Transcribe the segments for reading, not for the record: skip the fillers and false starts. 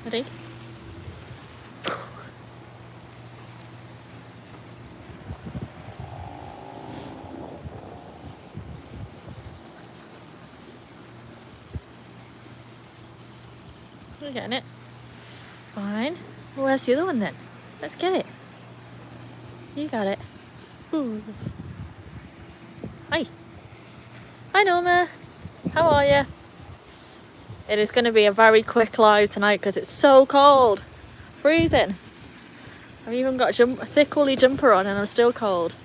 Ready? We're getting it. Fine. Well, where's the other one then? Let's get it. You got it. Ooh. Hi. Hi, Norma. How are you? It is going to be a very quick live tonight because it's so cold. Freezing. I've even got a thick woolly jumper on and I'm still cold.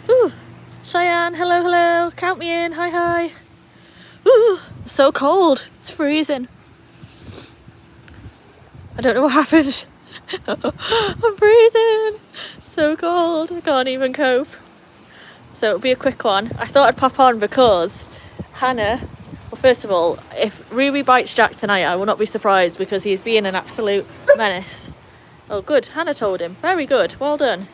Ooh. Cheyenne, hello, hello. Count me in. Hi, hi. Ooh, so cold. It's freezing. I don't know what happened. I'm freezing. So cold. I can't even cope. So it'll be a quick one. I thought I'd pop on because Hannah, well, first of all, if Ruby bites Jack tonight, I will not be surprised because he's being an absolute menace. Oh, good. Hannah told him. Very good. Well done.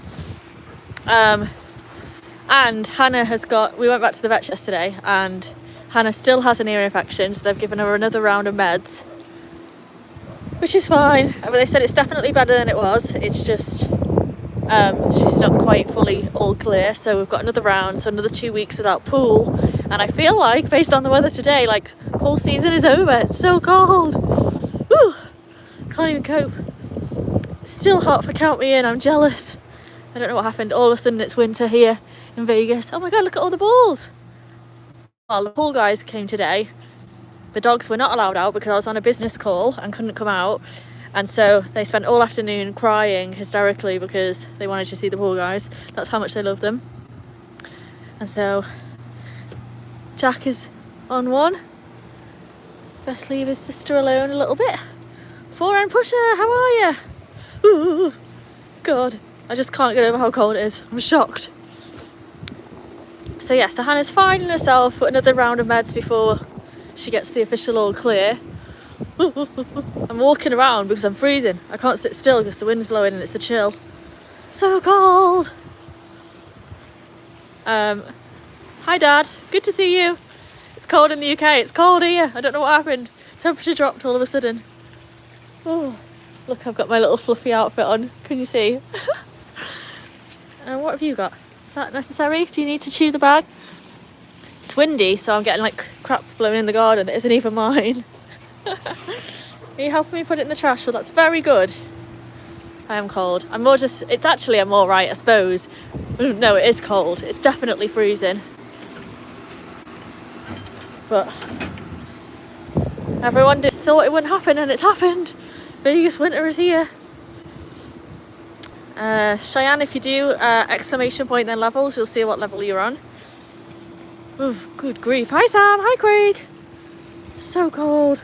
And Hannah has got, we went back to the vet yesterday and Hannah still has an ear infection, so they've given her another round of meds, which is fine. But they said it's definitely better than it was. It's just she's not quite fully all clear, so we've got another round, so another 2 weeks without pool. And I feel like, based on the weather today, like pool season is over. It's so cold. Woo! Can't even cope. It's still hot for count me in. I'm jealous. I don't know what happened. All of a sudden it's winter here in Vegas. Oh my god, look at all the balls. Well, the pool guys came today. The dogs were not allowed out because I was on a business call and couldn't come out. And so they spent all afternoon crying hysterically because they wanted to see the pool guys. That's how much they love them. And so Jack is on one. Best leave his sister alone a little bit. Forehand pusher, how are you? Ooh, God, I just can't get over how cold it is. I'm shocked. So yeah, so Hannah's finding herself for another round of meds before she gets the official all clear. I'm walking around because I'm freezing. I can't sit still because the wind's blowing and it's a chill. So cold. Hi Dad, good to see you. It's cold in the UK, it's cold here. I don't know what happened. Temperature dropped all of a sudden. Oh, look, I've got my little fluffy outfit on. Can you see? What have you got? Is that necessary? Do you need to chew the bag? It's windy, so I'm getting like crap blowing in the garden that isn't even mine. Are you helping me put it in the trash? Well, that's very good. I am cold. I'm all right, I suppose. No, it is cold. It's definitely freezing. But everyone just thought it wouldn't happen and it's happened. Vegas winter is here. Cheyenne, if you do exclamation point then levels, you'll see what level you're on. Oof, good grief. Hi Sam, hi Craig. So cold.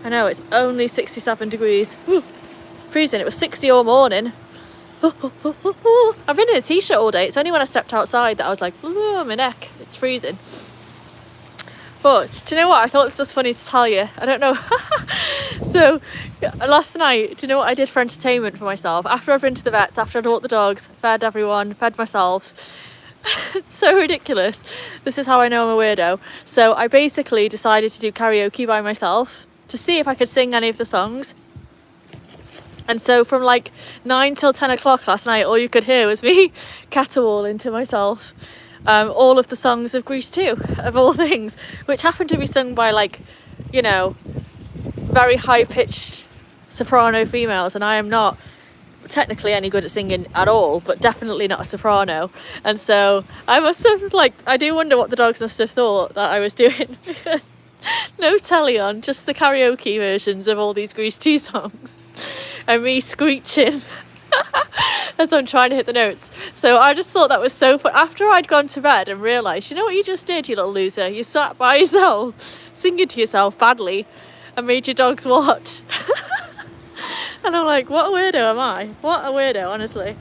I know, it's only 67 degrees. Ooh, freezing. It was 60 all morning. I've been in a t-shirt all day. It's only when I stepped outside that I was like, my neck, it's freezing. But do you know what? I thought this was funny to tell you. I don't know. So last night, do you know what I did for entertainment for myself? After I've been to the vets, after I'd walked the dogs, fed everyone, fed myself. It's so ridiculous. This is how I know I'm a weirdo. So I basically decided to do karaoke by myself to see if I could sing any of the songs. And so from like 9 till 10 o'clock last night, all you could hear was me caterwauling to myself. All of the songs of Grease 2, of all things, which happened to be sung by like, you know, very high-pitched soprano females, and I am not technically any good at singing at all, but definitely not a soprano. And so I must have, like, I do wonder what the dogs must have thought that I was doing, because no telly on, just the karaoke versions of all these Grease 2 songs, and me screeching as I'm trying to hit the notes. So I just thought that was so fun. After I'd gone to bed and realised, you know what you just did, you little loser? You sat by yourself, singing to yourself badly, and made your dogs watch. And I'm like, what a weirdo am I? What a weirdo, honestly.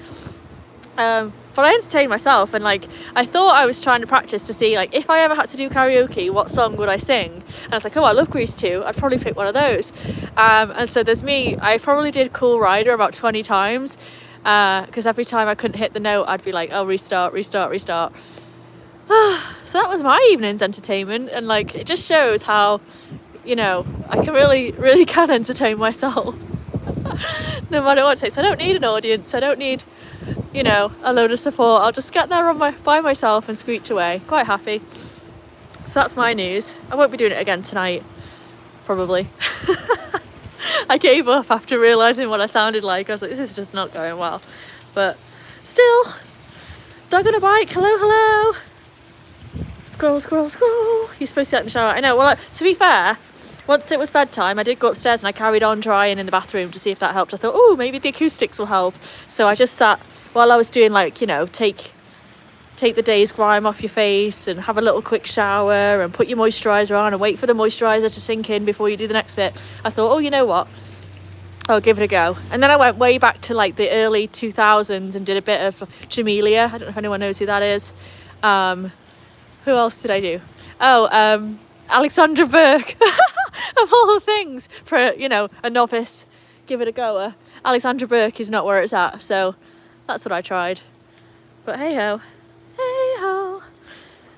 But I entertained myself, and like, I thought I was trying to practice to see, like, if I ever had to do karaoke, what song would I sing? And I was like, oh, I love Grease 2, I'd probably pick one of those. And so there's me, I probably did Cool Rider about 20 times, because every time I couldn't hit the note, I'd be like, oh, restart. So that was my evening's entertainment, and like it just shows how, you know, I can really can entertain myself. No matter what it takes. I don't need an audience, I don't need, you know, a load of support. I'll just get there by myself and screech away. Quite happy. So that's my news. I won't be doing it again tonight, probably. I gave up after realising what I sounded like. I was like, this is just not going well. But still, dog on a bike, hello. Scroll. You're supposed to get in the shower. I know, well, to be fair, once it was bedtime, I did go upstairs and I carried on drying in the bathroom to see if that helped. I thought, oh, maybe the acoustics will help. So I just sat while I was doing, like, you know, take the day's grime off your face and have a little quick shower and put your moisturiser on and wait for the moisturiser to sink in before you do the next bit. I thought, oh, you know what? I'll give it a go. And then I went way back to like the early 2000s and did a bit of Jamelia. I don't know if anyone knows who that is. Who else did I do? Oh, Alexandra Burke. Of all the things for, you know, a novice, give it a goer. Alexandra Burke is not where it's at, so that's what I tried. But hey ho.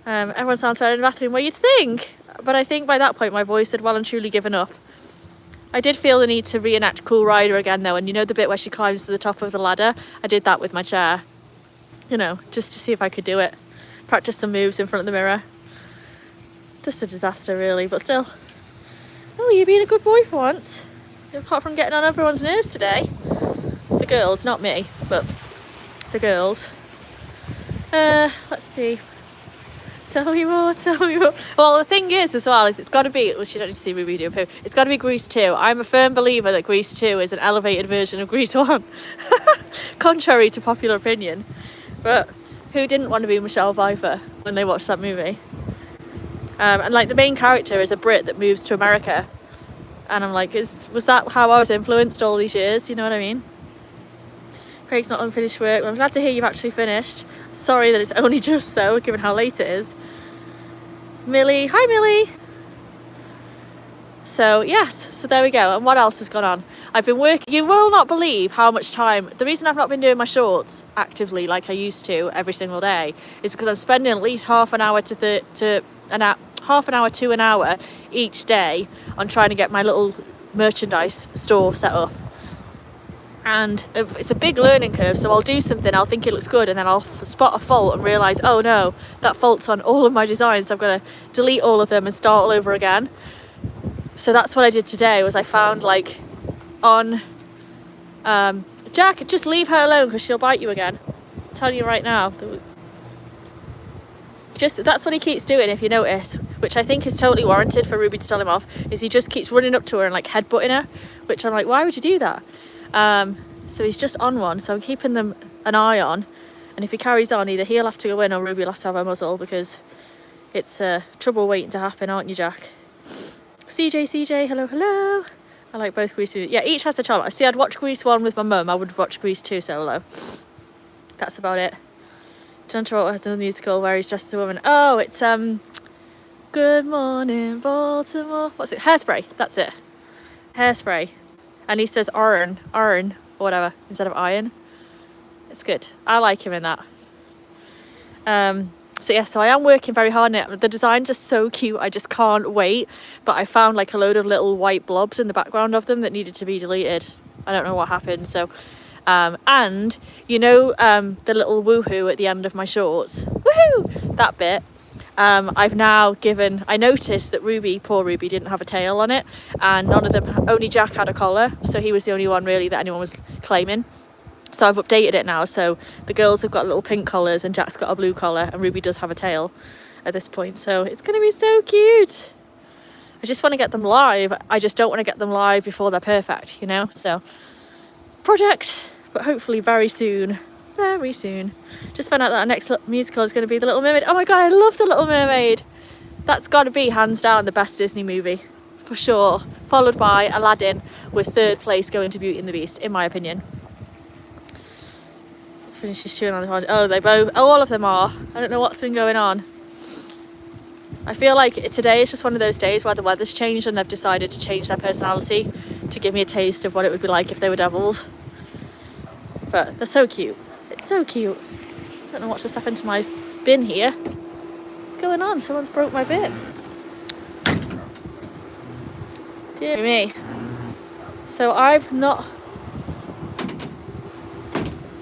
Everyone sounds better in the bathroom. Well, you'd think, but I think by that point my voice had well and truly given up. I did feel the need to reenact Cool Rider again though, and you know the bit where she climbs to the top of the ladder? I did that with my chair, you know, just to see if I could do it. Practice some moves in front of the mirror. Just a disaster really, but still. Oh, you're being a good boy for once. Apart from getting on everyone's nerves today. The girls, not me, but the girls. Let's see. Tell me more. Well, the thing is as well is it's got to be, well, you don't need to see Ruby do a poo. It's got to be Grease 2. I'm a firm believer that Grease 2 is an elevated version of Grease 1. Contrary to popular opinion. But who didn't want to be Michelle Pfeiffer when they watched that movie? And like the main character is a Brit that moves to America. And I'm like, was that how I was influenced all these years? You know what I mean? Craig's not long finished work. Well, I'm glad to hear you've actually finished. Sorry that it's only just though, given how late it is. Millie, hi Millie. So yes, so there we go. And what else has gone on? I've been working, you will not believe how much time, the reason I've not been doing my shorts actively like I used to every single day is because I'm spending at least half an hour to an hour each day on trying to get my little merchandise store set up. And it's a big learning curve, so I'll do something, I'll think it looks good, and then I'll spot a fault and realise, oh no, that fault's on all of my designs, so I've got to delete all of them and start all over again. So that's what I did today, was I found like on Jack, just leave her alone because she'll bite you again. I'm telling you right now. Just that's what he keeps doing, if you notice, which I think is totally warranted for Ruby to tell him off, is he just keeps running up to her and like headbutting her, which I'm like, why would you do that? So he's just on one, so I'm keeping them an eye on, and if he carries on, either he'll have to go in or Ruby will have to have her muzzle, because it's trouble waiting to happen, aren't you, Jack? CJ, hello. I like both Grease 2. Yeah, each has a charm. See, I'd watch Grease 1 with my mum, I would watch Grease 2 solo. That's about it. John Travolta has another musical where he's dressed as a woman. Oh, it's Good Morning Baltimore. What's it? Hairspray, that's it. Hairspray. And he says iron, or whatever, instead of iron. It's good. I like him in that. So yeah, so I am working very hard on it. The designs are so cute, I just can't wait. But I found like a load of little white blobs in the background of them that needed to be deleted. I don't know what happened, so... and, you know, the little woohoo at the end of my shorts? Woohoo! That bit. I've now given, I noticed that Ruby, poor Ruby, didn't have a tail on it, and none of them, only Jack had a collar, so he was the only one really that anyone was claiming. So I've updated it now, so the girls have got little pink collars and Jack's got a blue collar, and Ruby does have a tail at this point, so it's going to be so cute. I just want to get them live, I just don't want to get them live before they're perfect, you know, so project, but hopefully very soon. Just found out that our next musical is going to be The Little Mermaid. Oh my god, I love The Little Mermaid. That's got to be hands down the best Disney movie for sure, followed by Aladdin, with third place going to Beauty and the Beast in my opinion. Let's finish this tune on the pod. All of them are. I don't know what's been going on. I feel like today is just one of those days where the weather's changed and they've decided to change their personality to give me a taste of what it would be like if they were devils. But they're so cute. It's so cute. I don't know what's just happened to my bin here. going on? Someone's broke my bin. Dear me. So I've not...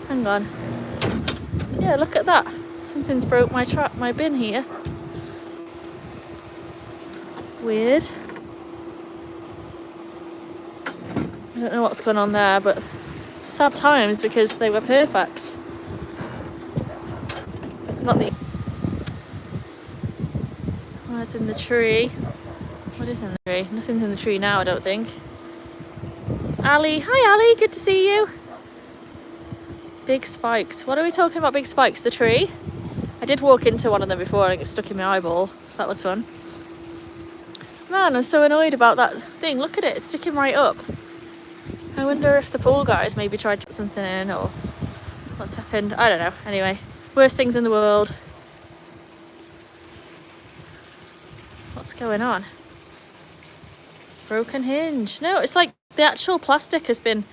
Hang on. Yeah, look at that. Something's broke my bin here. Weird. I don't know what's going on there, but sad times because they were perfect. Not the... What's in the tree? What is in the tree? Nothing's in the tree now, I don't think. Ali, hi Ali, good to see you. Big spikes. What are we talking about? Big spikes? The tree? I did walk into one of them before and it got stuck in my eyeball, so that was fun. Man, I'm so annoyed about that thing. Look at it, it's sticking right up. I wonder if the pool guys maybe tried to put something in or what's happened. I don't know. Anyway, worst things in the world. What's going on? Broken hinge. No, it's like the actual plastic has been...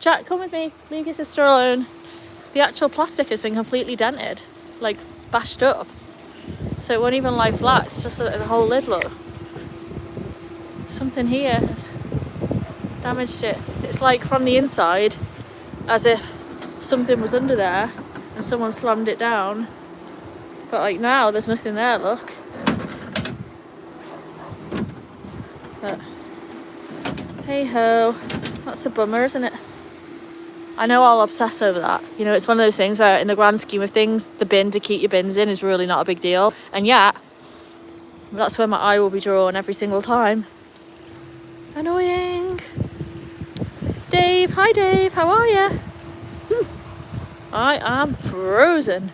Jack, come with me. Leave your sister alone. The actual plastic has been completely dented. Like, bashed up. So it won't even lie flat. It's just the whole lid, look. Something here has damaged it. It's like from the inside, as if something was under there and someone slammed it down. But like now, there's nothing there, look. But hey ho, that's a bummer, isn't it? I know I'll obsess over that. You know, it's one of those things where in the grand scheme of things, the bin to keep your bins in is really not a big deal. And yet, that's where my eye will be drawn every single time. Annoying. Dave, hi Dave, how are you? I am frozen.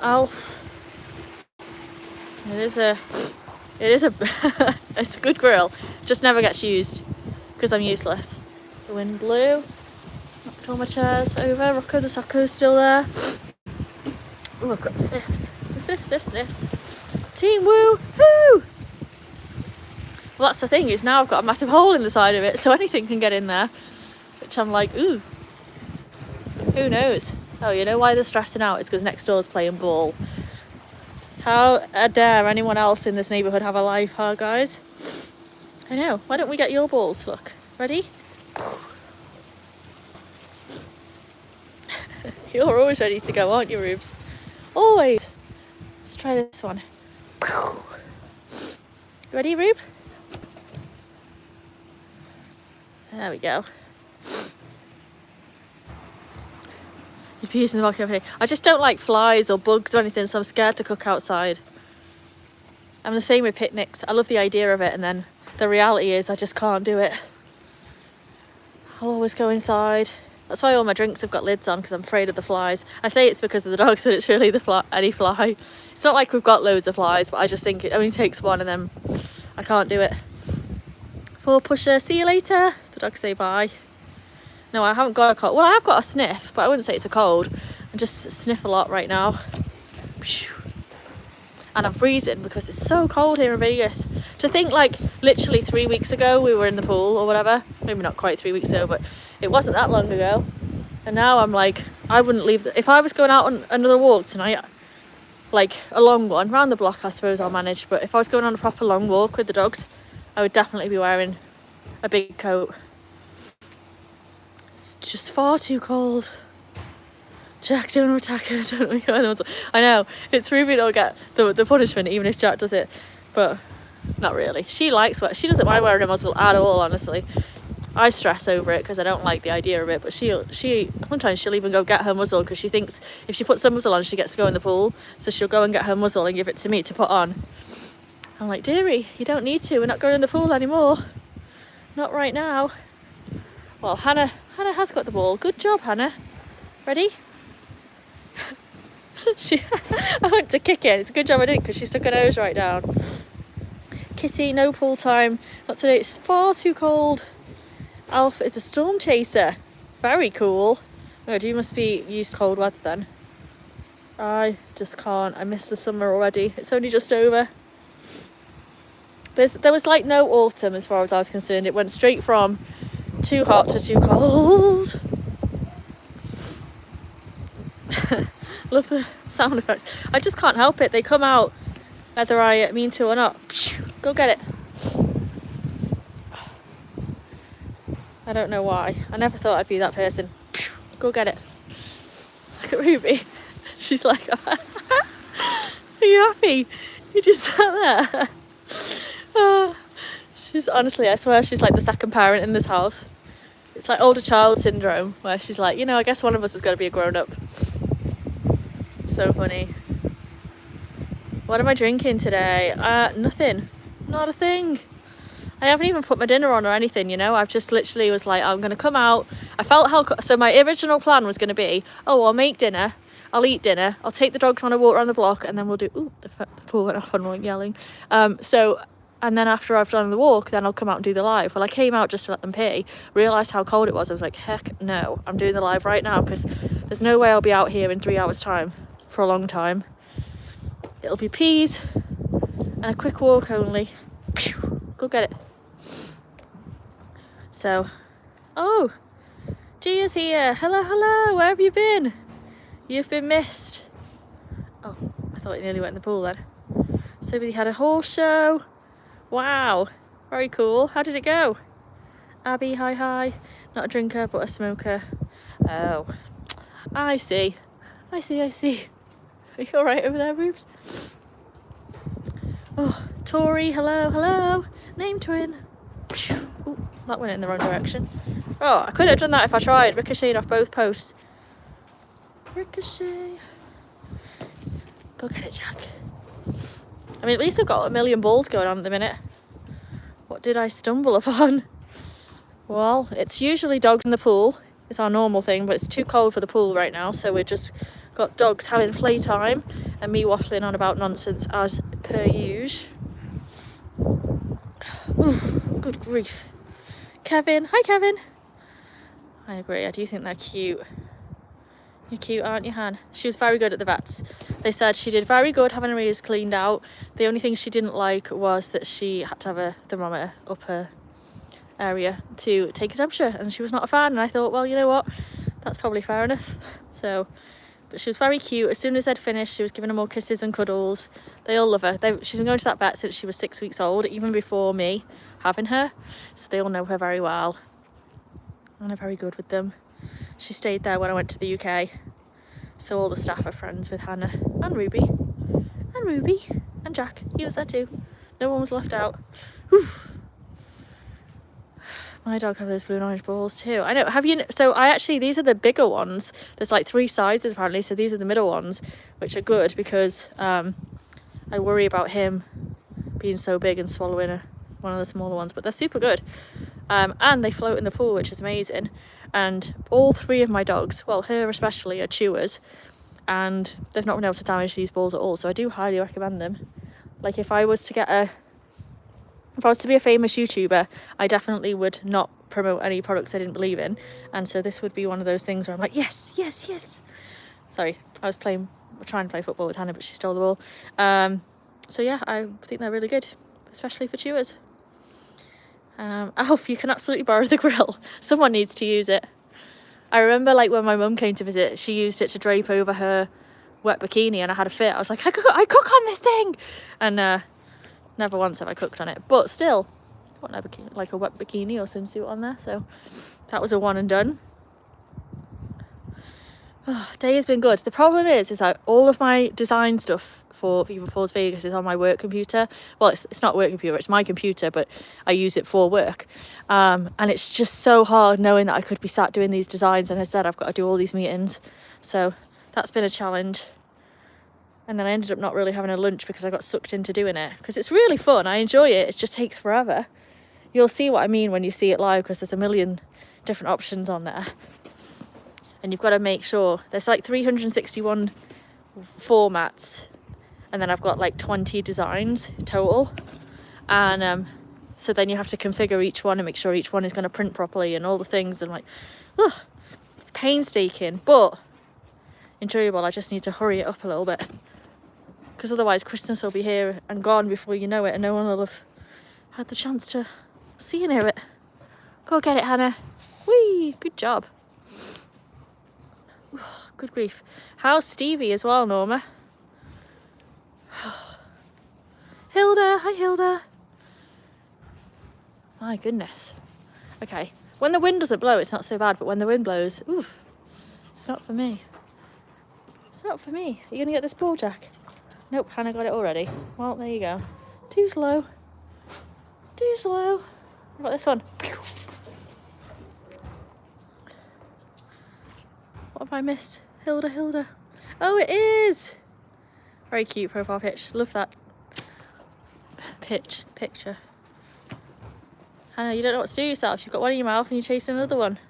Alf. It is a it's a good grill. Just never gets used because I'm useless. The wind blew. Knocked all my chairs over. Rocco the Socco's still there. Oh, I've got the sniffs. The sniffs. Team woo hoo! Well, that's the thing, is now I've got a massive hole in the side of it, so anything can get in there. Which I'm like, ooh. Who knows? Oh, you know why they're stressing out? It's because next door's playing ball. How dare anyone else in this neighbourhood have a life, huh, guys? I know. Why don't we get your balls? Look. Ready? You're always ready to go, aren't you, Rubes? Always. Let's try this one. Ready, Rube? There we go. You'd be using the balcony every day. I just don't like flies or bugs or anything, so I'm scared to cook outside. I'm the same with picnics. I love the idea of it, and then the reality is I just can't do it. I'll always go inside. That's why all my drinks have got lids on, because I'm afraid of the flies. I say it's because of the dogs, but it's really any fly. It's not like we've got loads of flies, but I just think it only takes one and then I can't do it. For pusher, see you later. The dogs say bye. No, I haven't got a cold. Well, I have got a sniff, but I wouldn't say it's a cold. I just sniff a lot right now. And I'm freezing because it's so cold here in Vegas. To think, like, literally 3 weeks ago we were in the pool or whatever. Maybe not quite 3 weeks ago, but it wasn't that long ago. And now I'm like, I wouldn't leave. If I was going out on another walk tonight, like a long one, round the block I suppose I'll manage. But if I was going on a proper long walk with the dogs, I would definitely be wearing a big coat. It's just far too cold. Jack, don't attack her, don't we? I know, it's Ruby that'll get the punishment even if Jack does it, but not really. She doesn't mind wearing a muzzle at all, honestly. I stress over it because I don't like the idea of it, but sometimes she'll even go get her muzzle because she thinks if she puts her muzzle on she gets to go in the pool, so she'll go and get her muzzle and give it to me to put on. I'm like, dearie, you don't need to, we're not going in the pool anymore. Not right now. Well, Hannah has got the ball. Good job, Hannah. Ready? I went to kick it. It's a good job I didn't because she stuck her nose right down. Kitty, no pool time. Not today. It's far too cold. Alf is a storm chaser. Very cool. Oh, you must be used to cold weather then. I just can't. I miss the summer already. It's only just over. There was like no autumn as far as I was concerned. It went straight from too hot to too cold. Love the sound effects. I just can't help it. They come out whether I mean to or not. Go get it. I don't know why. I never thought I'd be that person. Go get it. Look at Ruby. She's like, are you happy? You just sat there. She's honestly, I swear she's like the second parent in this house. It's like older child syndrome, where she's like, you know, I guess one of us has got to be a grown-up. So funny. What am I drinking today? Nothing. Not a thing. I haven't even put my dinner on or anything, you know. I've just literally was like, I'm going to come out. I felt so my original plan was going to be, oh, I'll make dinner. I'll eat dinner. I'll take the dogs on a walk around the block, and then we'll do, ooh, the pool went off on yelling. And then after I've done the walk, then I'll come out and do the live. Well, I came out just to let them pee, realised how cold it was. I was like, heck no, I'm doing the live right now, because there's no way I'll be out here in 3 hours time for a long time. It'll be peas and a quick walk only. Go get it. So, oh, Gia's here. Hello, hello, where have you been? You've been missed. Oh, I thought you nearly went in the pool then. So we had a horse show. Wow, very cool. How did it go? Abby, hi. Not a drinker, but a smoker. Oh, I see. Are you all right over there, Rubes? Oh, Tori, hello. Name twin. Ooh, that went in the wrong direction. Oh, I couldn't have done that if I tried. Ricocheted off both posts. Ricochet. Go get it, Jack. I mean, at least I've got a million balls going on at the minute. What did I stumble upon? Well, it's usually dogs in the pool. It's our normal thing, but it's too cold for the pool right now, so we've just got dogs having playtime and me waffling on about nonsense as per usual. Ooh, good grief. Kevin, hi Kevin. I agree, I do think they're cute. You're cute, aren't you, Han? She was very good at the vets. They said she did very good having her ears cleaned out. The only thing she didn't like was that she had to have a thermometer up her area to take a temperature, and she was not a fan. And I thought, well, you know what? That's probably fair enough. So, but she was very cute. As soon as I'd finished, she was giving them all kisses and cuddles. They all love her. She's been going to that vet since she was 6 weeks old, even before me having her. So they all know her very well. And I'm very good with them. She stayed there when I went to the UK. So all the staff are friends with Hannah and Ruby. And Jack. He was there too. No one was left out. Whew. My dog has those blue and orange balls too. I know. Have you? So these are the bigger ones. There's like 3 sizes apparently. So these are the middle ones, which are good because I worry about him being so big and swallowing one of the smaller ones. But they're super good. And they float in the pool, which is amazing. And all 3 of my dogs, well, her especially, are chewers, and they've not been able to damage these balls at all. So I do highly recommend them. Like if I was to be a famous YouTuber, I definitely would not promote any products I didn't believe in. And so this would be one of those things where I'm like, yes. Sorry, I was trying to play football with Hannah, but she stole the ball. So yeah, I think they're really good, especially for chewers. Alf, you can absolutely borrow the grill. Someone needs to use it. I remember like when my mum came to visit, she used it to drape over her wet bikini and I had a fit. I was like, I cook on this thing. And never once have I cooked on it. But still, like a wet bikini or swimsuit on there. So that was a one and done. Day has been good. The problem is that all of my design stuff for Viva Paws Vegas is on my work computer. Well, it's not work computer, it's my computer, but I use it for work. And it's just so hard knowing that I could be sat doing these designs and instead I've got to do all these meetings. So that's been a challenge. And then I ended up not really having a lunch because I got sucked into doing it. Because it's really fun, I enjoy it, it just takes forever. You'll see what I mean when you see it live because there's a million different options on there. And you've got to make sure, there's like 361 formats. And then I've got like 20 designs total. And so then you have to configure each one and make sure each one is going to print properly and all the things. And like, painstaking, but enjoyable. I just need to hurry it up a little bit. Because otherwise Christmas will be here and gone before you know it. And no one will have had the chance to see and hear it. Go get it, Hannah. Whee! Good job. good grief. How's Stevie as well, Norma? Hilda, hi Hilda. My goodness. Okay, when the wind doesn't blow, it's not so bad, but when the wind blows, oof, it's not for me. It's not for me. Are you gonna get this ball, Jack? Nope, Hannah got it already. Well, there you go. Too slow. Too slow. What about this one? What have I missed? Hilda. Oh, it is! Very cute profile pitch. Love that picture. Hannah, you don't know what to do yourself. You've got one in your mouth and you're chasing another one.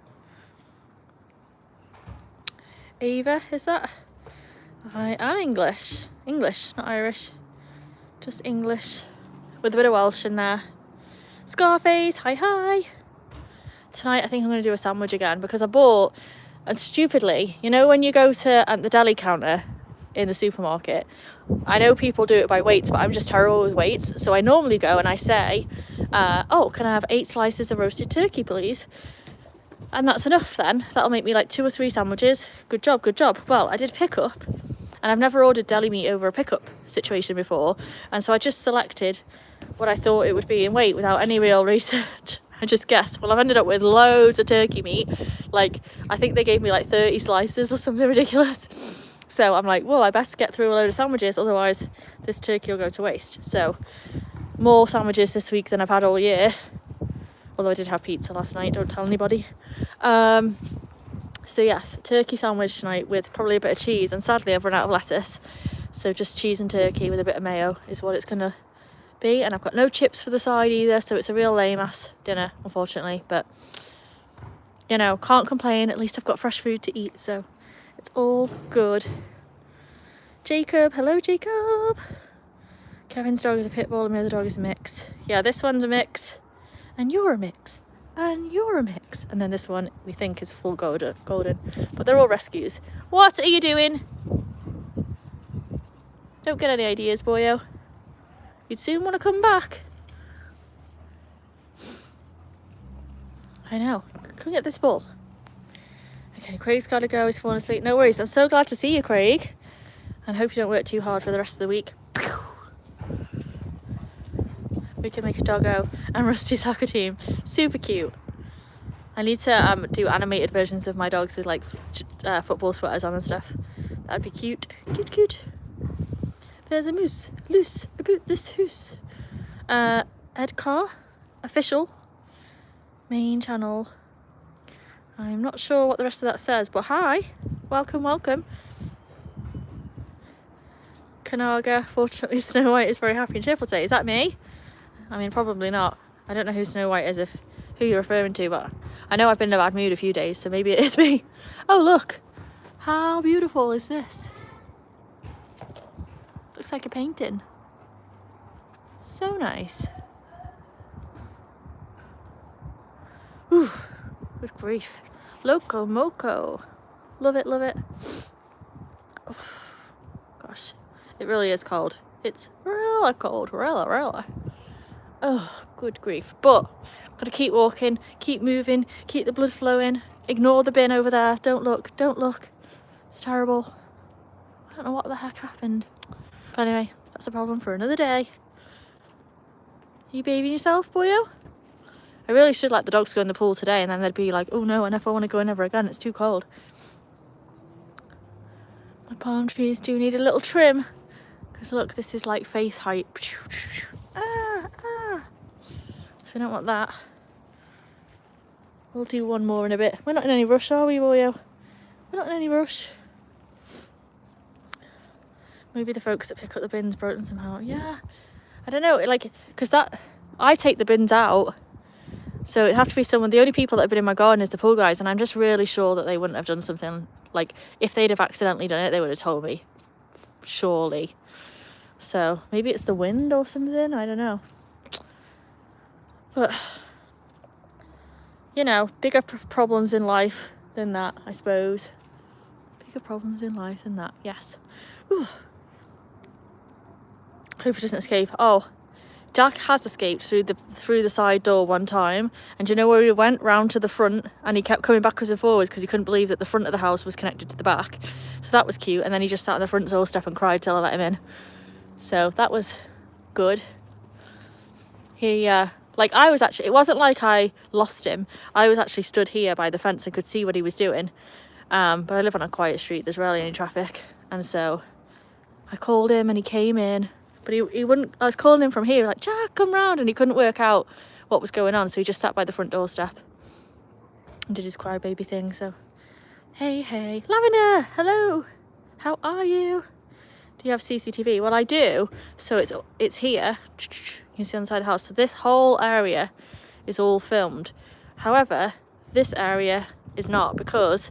Ava, is that? I am English. English, not Irish. Just English. With a bit of Welsh in there. Scarface, hi. Tonight I think I'm going to do a sandwich again because I bought, and stupidly, you know when you go to the deli counter in the supermarket, I know people do it by weights, but I'm just terrible with weights. So I normally go and I say, oh, can I have 8 slices of roasted turkey, please? And that's enough then. That'll make me like 2 or 3 sandwiches. Good job. Well, I did pick up, and I've never ordered deli meat over a pickup situation before. And so I just selected what I thought it would be in weight without any real research. I just guessed. Well, I've ended up with loads of turkey meat. Like, I think they gave me like 30 slices or something ridiculous. So I'm like, well, I best get through a load of sandwiches, otherwise this turkey will go to waste. So more sandwiches this week than I've had all year. Although I did have pizza last night, don't tell anybody. So yes, turkey sandwich tonight with probably a bit of cheese. And sadly, I've run out of lettuce. So just cheese and turkey with a bit of mayo is what it's going to be. And I've got no chips for the side either. So it's a real lame-ass dinner, unfortunately. But, you know, can't complain. At least I've got fresh food to eat. So it's all good. Jacob, hello Jacob. Kevin's dog is a pit bull and my other dog is a mix. Yeah, this one's a mix. And you're a mix. And you're a mix. And then this one we think is full golden. But they're all rescues. What are you doing? Don't get any ideas, boyo. You'd soon want to come back. I know. Come get this ball. Okay, Craig's got to go. He's falling asleep. No worries. I'm so glad to see you, Craig. And hope you don't work too hard for the rest of the week. We can make a doggo and Rusty soccer team. Super cute. I need to do animated versions of my dogs with like football sweaters on and stuff. That'd be cute. Cute. There's a moose loose about this hoose. Ed Carr, official, main channel. I'm not sure what the rest of that says, but hi, welcome. Kanaga, fortunately Snow White is very happy and cheerful today. Is that me? I mean, probably not. I don't know who Snow White is, who you're referring to, but I know I've been in a bad mood a few days, so maybe it is me. Oh, look. How beautiful is this? Looks like a painting. So nice. Ooh, good grief. Loco Moco. Love it. Oh, gosh, it really is cold. It's really cold, really. Oh, good grief. But gotta keep walking, keep moving, keep the blood flowing. Ignore the bin over there. Don't look. It's terrible. I don't know what the heck happened. But anyway, that's a problem for another day. You babying yourself, boyo? I really should let the dogs go in the pool today, and then they'd be like, oh no, I never want to go in ever again. It's too cold. My palm trees do need a little trim. Because look, this is like face height. So we don't want that. We'll do one more in a bit. We're not in any rush, are we, boyo? We're not in any rush. Maybe the folks that pick up the bins broke them somehow. Yeah, I don't know, like, because I take the bins out, so it'd have to be someone. The only people that have been in my garden is the pool guys, and I'm just really sure that they wouldn't have done something, like, if they'd have accidentally done it, they would have told me, surely. So maybe it's the wind or something, I don't know. But, you know, bigger problems in life than that, I suppose. Bigger problems in life than that, yes. Ooh. Hope it doesn't escape. Oh, Jack has escaped through the side door one time, and do you know where he went? Round to the front, and he kept coming backwards and forwards because he couldn't believe that the front of the house was connected to the back. So that was cute, and then he just sat on the front doorstep and cried till I let him in. So that was good. He like, I was actually, it wasn't like I lost him. I was actually stood here by the fence and could see what he was doing. But I live on a quiet street, there's rarely any traffic, and so I called him and he came in. But he wouldn't, I was calling him from here, like, Jack, come round, and he couldn't work out what was going on, so he just sat by the front doorstep and did his crybaby thing. So, hey, Lavender, hello, how are you? Do you have CCTV? Well, I do, so it's here, you can see on the side of the house, so this whole area is all filmed. However, this area is not, because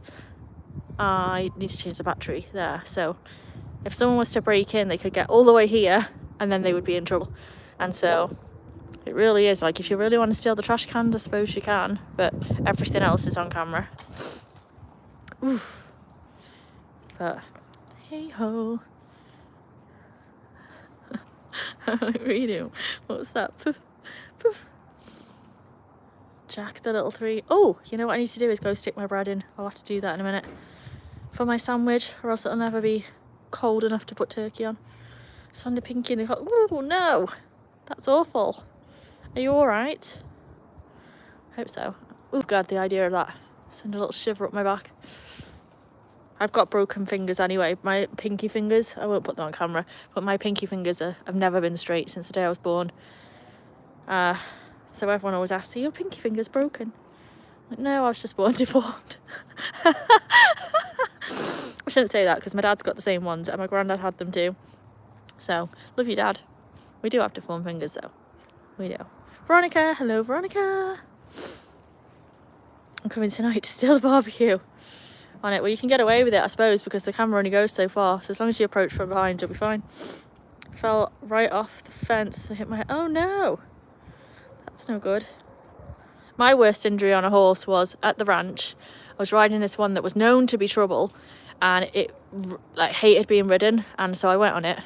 I need to change the battery there, so if someone was to break in, they could get all the way here, and then they would be in trouble. And so it really is, like, if you really want to steal the trash cans, I suppose you can, but everything else is on camera. Oof. But hey ho. Reading. What was that? Poof, poof. Jack the little three. Oh, you know what I need to do is go stick my bread in. I'll have to do that in a minute for my sandwich, or else it'll never be cold enough to put turkey on. Sandy Pinky, and they thought, oh no, that's awful. Are you alright? Hope so. Oh god, the idea of that. Send a little shiver up my back. I've got broken fingers anyway. My pinky fingers, I won't put them on camera, but my pinky fingers have never been straight since the day I was born. So everyone always asks, are your pinky fingers broken? Like, no, I was just born deformed. I shouldn't say that, because my dad's got the same ones and my granddad had them too. So, love you, Dad. We do have deformed fingers though. We do. Veronica, hello Veronica. I'm coming tonight to steal the barbecue on it. Well, you can get away with it, I suppose, because the camera only goes so far. So as long as you approach from behind, you'll be fine. Fell right off the fence. I hit my head. Oh no, that's no good. My worst injury on a horse was at the ranch. I was riding this one that was known to be trouble, and it like hated being ridden, and so I went on it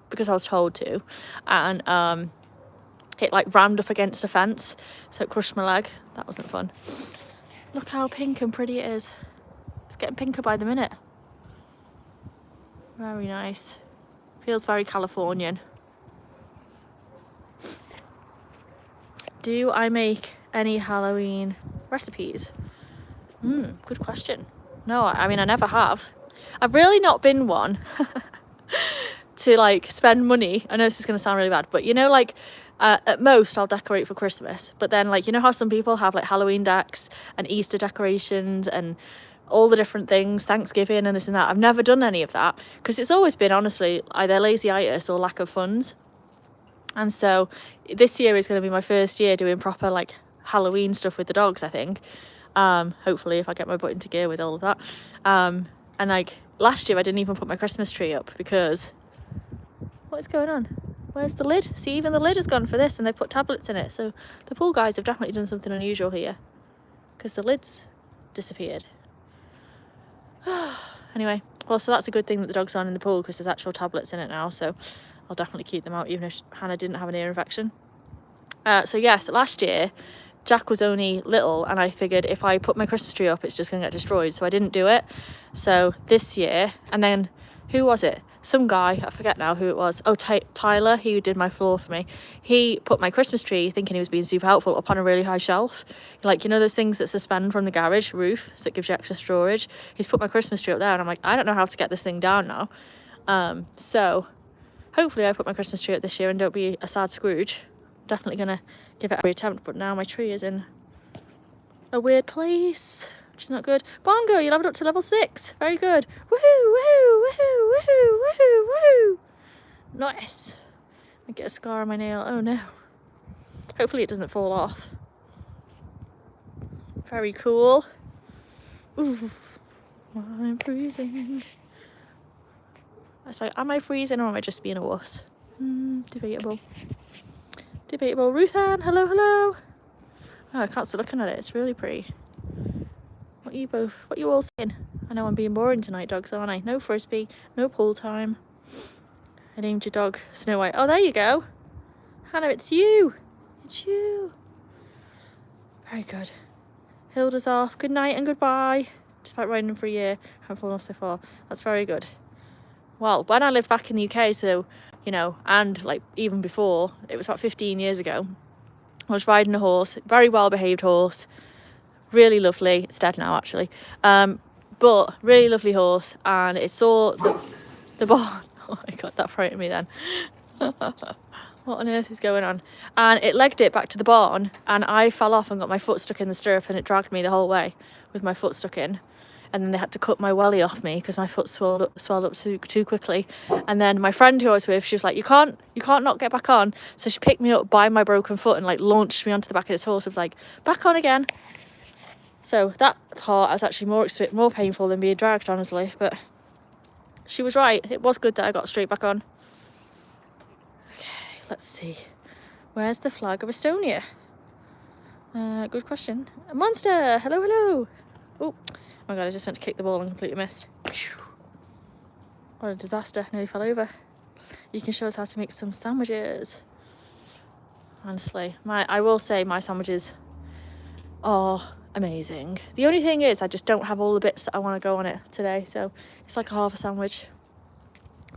because I was told to, and it like rammed up against a fence, so it crushed my leg. That wasn't fun. Look how pink and pretty it is. It's getting pinker by the minute. Very nice. Feels very Californian. Do I make any Halloween recipes? Good question. No, I mean, I never have. I've really not been one to like spend money. I know this is going to sound really bad, but you know, like at most I'll decorate for Christmas, but then like, you know how some people have like Halloween decks and Easter decorations and all the different things, Thanksgiving and this and that. I've never done any of that because it's always been honestly either lazy-itis or lack of funds. And so this year is going to be my first year doing proper like Halloween stuff with the dogs, I think. Hopefully, if I get my butt into gear with all of that. And like last year I didn't even put my Christmas tree up because what is going on? Where's the lid? See, even the lid has gone for this, and they've put tablets in it. So the pool guys have definitely done something unusual here because the lid's disappeared. Anyway, well, so that's a good thing that the dogs aren't in the pool because there's actual tablets in it now, so I'll definitely keep them out even if Hannah didn't have an ear infection. So yes, last year Jack was only little, and I figured if I put my Christmas tree up it's just gonna get destroyed, so I didn't do it. So this year, and then who was it? Some guy, I forget now who it was. Oh, Tyler, he did my floor for me. He put my Christmas tree, thinking he was being super helpful, up on a really high shelf. Like, you know those things that suspend from the garage roof, so it gives you extra storage? He's put my Christmas tree up there, and I'm like, I don't know how to get this thing down now. So hopefully I put my Christmas tree up this year and don't be a sad Scrooge. Definitely gonna give it every attempt, but now my tree is in a weird place, which is not good. Bongo, you leveled up to level 6. Very good. Woohoo, woohoo, woohoo, woohoo, woohoo, woohoo. Nice. I get a scar on my nail. Oh no. Hopefully it doesn't fall off. Very cool. Ooh, I'm freezing. I was like, am I freezing or am I just being a wuss? Debatable. Debatable. Ruthann, hello, hello. Oh, I can't stop looking at it. It's really pretty. What are you all saying? I know I'm being boring tonight, dogs, aren't I? No frisbee, no pool time. I named your dog Snow White. Oh, there you go. Hannah, it's you. It's you. Very good. Hilda's off. Good night and goodbye. Despite riding them for a year, haven't fallen off so far. That's very good. Well, when I lived back in the UK, so, you know, and like even before, it was about 15 years ago, I was riding a horse, very well behaved horse, really lovely. It's dead now actually, but really lovely horse, and it saw the barn. Oh my god, that frightened me then. What on earth is going on? And it legged it back to the barn, and I fell off and got my foot stuck in the stirrup, and it dragged me the whole way with my foot stuck in. And then they had to cut my welly off me because my foot swelled up too quickly. And then my friend who I was with, she was like, you can't not get back on. So she picked me up by my broken foot and like launched me onto the back of this horse. I was like, back on again. So that part was actually more painful than being dragged, honestly. But she was right. It was good that I got straight back on. Okay, let's see. Where's the flag of Estonia? Good question. A monster. Hello, hello. Oh my god, I just went to kick the ball and completely missed. What a disaster. Nearly fell over. You can show us how to make some sandwiches. Honestly, I will say my sandwiches are amazing. The only thing is I just don't have all the bits that I want to go on it today, so it's like a half a sandwich.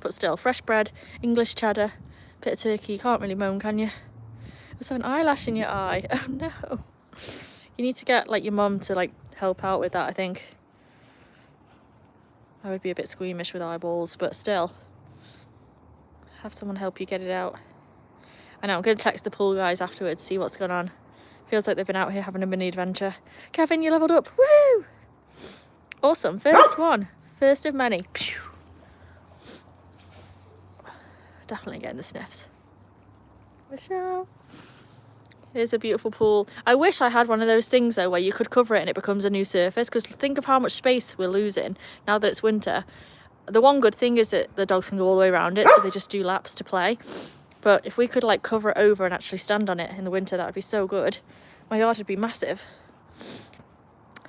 But still, fresh bread, English cheddar, bit of turkey. You can't really moan, can you? Also an eyelash in your eye. Oh no. You need to get like your mum to like help out with that, I think. I would be a bit squeamish with eyeballs, but still, have someone help you get it out. I know, I'm going to text the pool guys afterwards, see what's going on. Feels like they've been out here having a mini adventure. Kevin, you leveled up. Woo! Awesome. First one. First of many. Pew. Definitely getting the sniffs. Michelle. Here's a beautiful pool. I wish I had one of those things though where you could cover it and it becomes a new surface, because think of how much space we're losing now that it's winter. The one good thing is that the dogs can go all the way around it, so they just do laps to play. But if we could like cover it over and actually stand on it in the winter, that would be so good. My yard would be massive.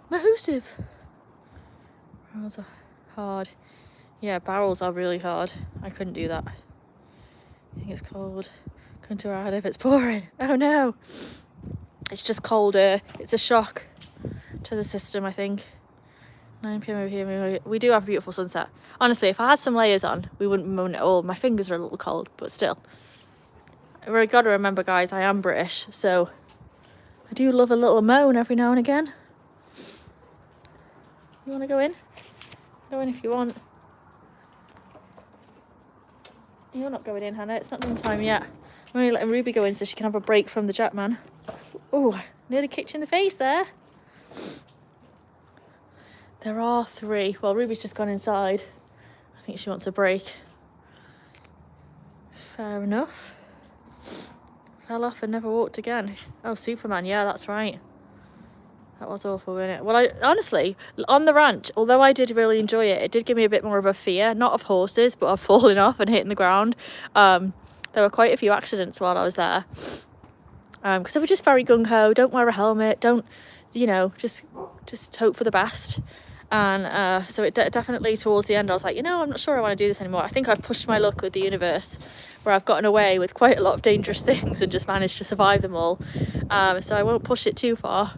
Mahoosive. Barrels are hard. Yeah, barrels are really hard. I couldn't do that. I think it's cold. Come to where I live, it's pouring. Oh no. It's just colder. It's a shock to the system, I think. 9 p.m. over here. We do have a beautiful sunset. Honestly, if I had some layers on, we wouldn't moan at all. My fingers are a little cold, but still. We've got to remember, guys, I am British, so I do love a little moan every now and again. You want to go in? Go in if you want. You're not going in, Hannah. It's not dinner time yet. I'm only letting Ruby go in so she can have a break from the Jackman. Oh, nearly kicked you in the face there. There are 3. Well, Ruby's just gone inside. I think she wants a break. Fair enough. Fell off and never walked again. Oh, Superman. Yeah, that's right. That was awful, wasn't it? Well, honestly, on the ranch, although I did really enjoy it, it did give me a bit more of a fear, not of horses, but of falling off and hitting the ground. There were quite a few accidents while I was there. Because they were just very gung-ho. Don't wear a helmet. Don't, you know, just hope for the best. And so it definitely towards the end I was like, you know, I'm not sure I want to do this anymore. I think I've pushed my luck with the universe, where I've gotten away with quite a lot of dangerous things and just managed to survive them all. So I won't push it too far.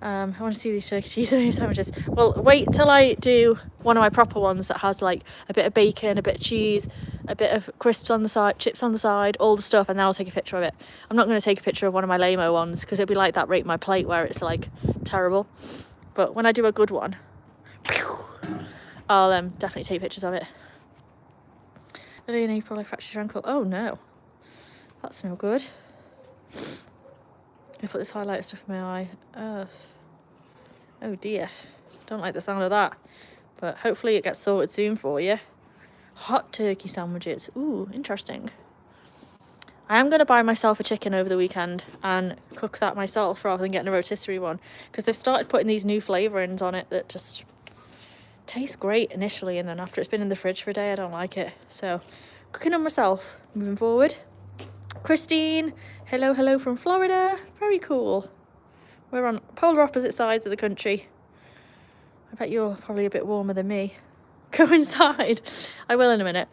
I want to see these turkey cheese sandwiches. Well, wait till I do one of my proper ones that has like a bit of bacon, a bit of cheese, a bit of crisps on the side, chips on the side, all the stuff, and then I'll take a picture of it. I'm not going to take a picture of one of my lame-o ones because it'll be like that Rate My Plate where it's like terrible. But when I do a good one, I'll definitely take pictures of it. Early in April I fractured your ankle. Oh no, that's no good. I put this highlighter stuff in my eye. Oh dear, don't like the sound of that. But hopefully it gets sorted soon for you. Hot turkey sandwiches. Ooh, interesting. I am going to buy myself a chicken over the weekend and cook that myself rather than getting a rotisserie one, because they've started putting these new flavourings on it that just taste great initially, and then after it's been in the fridge for a day I don't like it. So cooking on myself moving forward. Christine, hello from Florida. Very cool. We're on polar opposite sides of the country. I bet you're probably a bit warmer than me. Go inside. I will in a minute.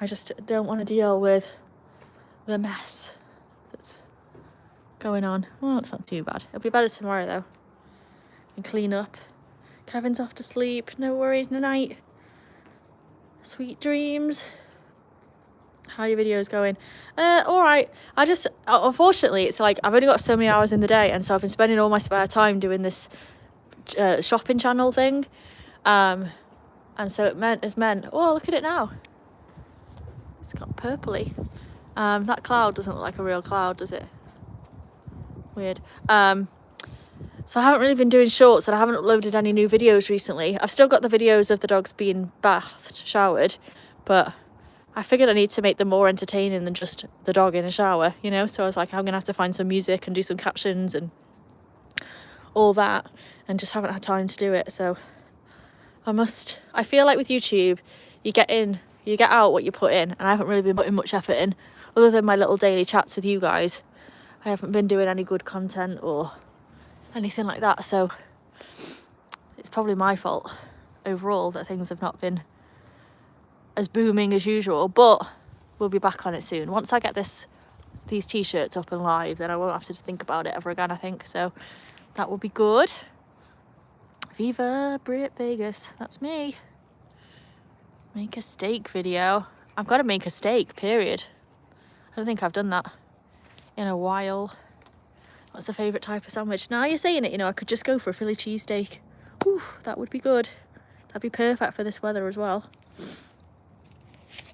I just don't want to deal with the mess that's going on. Well, it's not too bad. It'll be better tomorrow though. And clean up. Kevin's off to sleep. No worries, no night. Sweet dreams. How are your videos going? Alright. I just, unfortunately, it's like I've only got so many hours in the day, and so I've been spending all my spare time doing this shopping channel thing. And so it's meant, oh, look at it now. It's got purpley. That cloud doesn't look like a real cloud, does it? Weird. So I haven't really been doing shorts, and I haven't uploaded any new videos recently. I've still got the videos of the dogs being bathed, showered, but I figured I need to make them more entertaining than just the dog in a shower, you know? So I was like, I'm gonna have to find some music and do some captions and all that, and just haven't had time to do it. So I feel like with YouTube, you get out what you put in, and I haven't really been putting much effort in, other than my little daily chats with you guys. I haven't been doing any good content or anything like that, so it's probably my fault overall that things have not been as booming as usual, but we'll be back on it soon. Once I get these t-shirts up and live, then I won't have to think about it ever again, I think, so that will be good. Viva Vegas, that's me. Make a steak video. I've got to make a steak, period. I don't think I've done that in a while. What's the favourite type of sandwich? Now you're saying it, you know, I could just go for a Philly cheesesteak. Ooh, that would be good. That'd be perfect for this weather as well.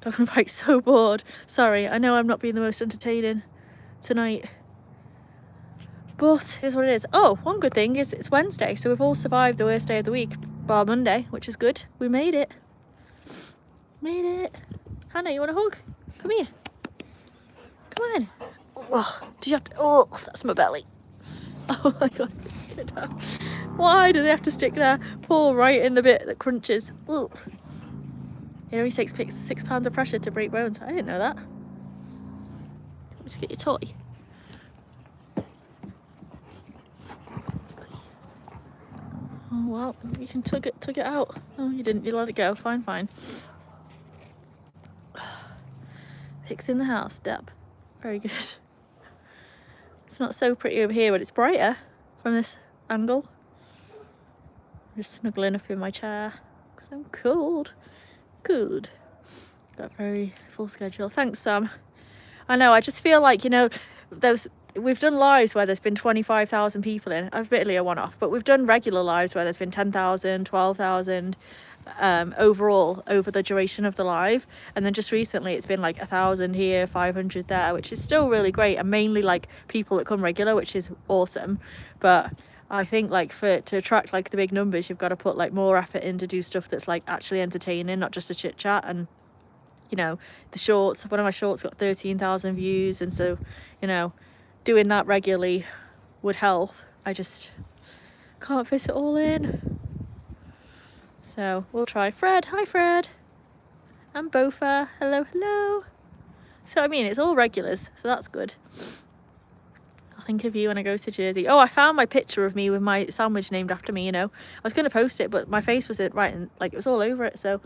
Dog and bike's so bored. Sorry, I know I'm not being the most entertaining tonight. But here's what it is. Oh, one good thing is it's Wednesday, so we've all survived the worst day of the week, bar Monday, which is good. We made it. Made it. Hannah, you want a hug? Come here. Come on then. Oh, did you have to? Oh, that's my belly. Oh my god, get down. Why do they have to stick their paw right in the bit that crunches? Ugh. It only takes 6 pounds of pressure to break bones. I didn't know that. Just get your toy. Oh well, you can tug it out. Oh, you didn't. You let it go. Fine, fine. Pigs in the house, Deb. Very good. It's not so pretty over here, but it's brighter from this angle. I'm just snuggling up in my chair because I'm cold. Good. Got a very full schedule. Thanks, Sam. I know, I just feel like, you know, we've done lives where there's been 25,000 people in. Admittedly a one-off, but we've done regular lives where there's been 10,000, 12,000 overall over the duration of the live, and then just recently it's been like 1,000 here, 500 there, which is still really great, and mainly like people that come regular, which is awesome. But I think like to attract like the big numbers, you've got to put like more effort in to do stuff that's like actually entertaining, not just a chit chat. And you know, the shorts, one of my shorts got 13,000 views, and so, you know, doing that regularly would help. I just can't fit it all in. So we'll try. Fred, hi Fred. And Bofa, hello, hello. So I mean, it's all regulars, so that's good. I'll think of you when I go to Jersey. Oh, I found my picture of me with my sandwich named after me, you know. I was going to post it, but my face was right, and like it was all over it, so